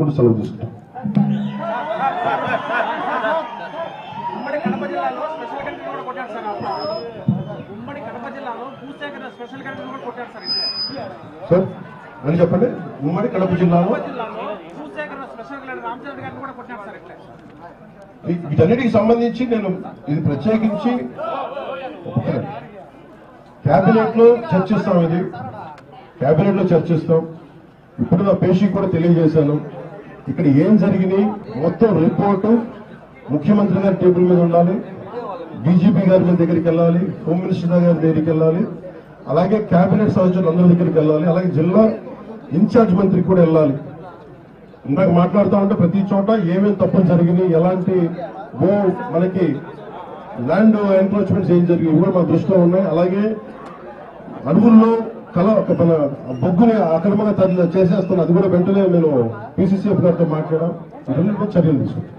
కోరుకుంటూ సెలవు తీసుకుంటాం. సార్ అని చెప్పండి. ఉమ్మడి కడప జిల్లాలో వీటన్నిటికి సంబంధించి నేను ఇది ప్రత్యేకించి క్యాబినెట్ లో చర్చిస్తాం. ఇది క్యాబినెట్ లో చర్చిస్తాం. ఇప్పుడు నా పేషీ కూడా తెలియజేశాను. ఇక్కడ ఏం జరిగినాయి మొత్తం రిపోర్టు ముఖ్యమంత్రి గారి టేబుల్ మీద ఉండాలి, డీజీపీ గారి దగ్గరికి వెళ్ళాలి, హోమ్ మినిస్టర్ గారి దగ్గరికి వెళ్ళాలి, అలాగే క్యాబినెట్ సదస్సులు అందరి దగ్గరికి వెళ్ళాలి, అలాగే జిల్లా ఇన్ఛార్జ్ మంత్రికి కూడా వెళ్ళాలి. ఇందాక మాట్లాడుతూ ఉంటే ప్రతి చోట ఏమేమి తప్పులు జరిగినాయి, ఎలాంటి మనకి ల్యాండ్ ఎన్క్రోచ్మెంట్స్ ఏం జరిగినాయి కూడా మన దృష్టిలో ఉన్నాయి. అలాగే అడవుల్లో మన బొగ్గుని అక్రమంగా చేసేస్తున్నా, అది కూడా వెంటనే నేను పీసీసీఎఫ్ గారితో మాట్లాడాం. ఇవన్నీ చర్యలు తీసుకుంటాం.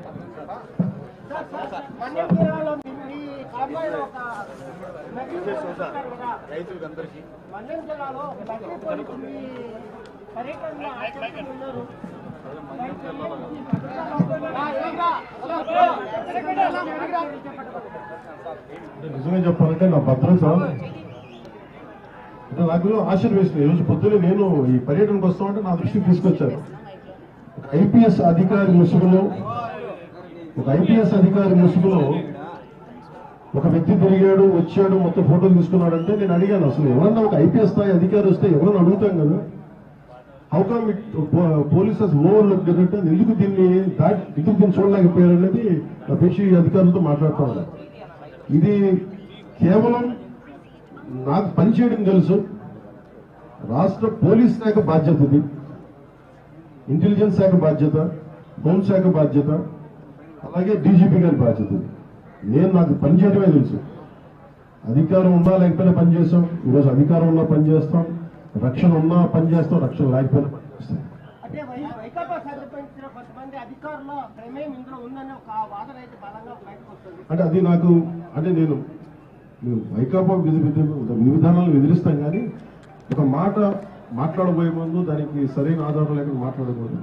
నిజంగా చెప్పాలంటే నా భద్రత నాకు ఆశీర్వేసింది. ఈరోజు పొద్దునే నేను ఈ పర్యటనకు వస్తామంటే నా దృష్టికి తీసుకొచ్చారు. ఒక ఐపీఎస్ అధికారి ముసుగులో ఒక వ్యక్తి తిరిగాడు, వచ్చాడు, మొత్తం ఫోటోలు తీసుకున్నాడంటే నేను అడిగాను, అసలు ఎవరన్నా ఒక ఐపీఎస్ స్థాయి అధికారి వస్తే ఎవరన్నా అడుగుతాం కదా, how come it polices over look అంటే ఎందుకు దీన్ని చూడలేకపోయారు అనేది నా పేషీ అధికారులతో మాట్లాడుతూ ఉన్నారు. ఇది కేవలం నాకు పనిచేయడం తెలుసు, రాష్ట్ర పోలీస్ శాఖ బాధ్యత, ఇది ఇంటెలిజెన్స్ శాఖ బాధ్యత, హోంశాఖ బాధ్యత, అలాగే డీజీపీ గారి బాధ్యత. నాకు పనిచేయడమే తెలుసు. అధికారం ఉన్నా లేకపోయినా పనిచేస్తాం. ఈరోజు అధికారం ఉన్నా పనిచేస్తాం, రక్షణ ఉన్నా పనిచేస్తాం, రక్షణ లేకపోయినా పనిచేస్తాం. అంటే అది నాకు అంటే నేను వైకాపా విధానాలను ఎదిరిస్తాం, కానీ ఒక మాట మాట్లాడబోయే ముందు దానికి సరైన ఆధారం లేకుండా మాట్లాడకూడదు.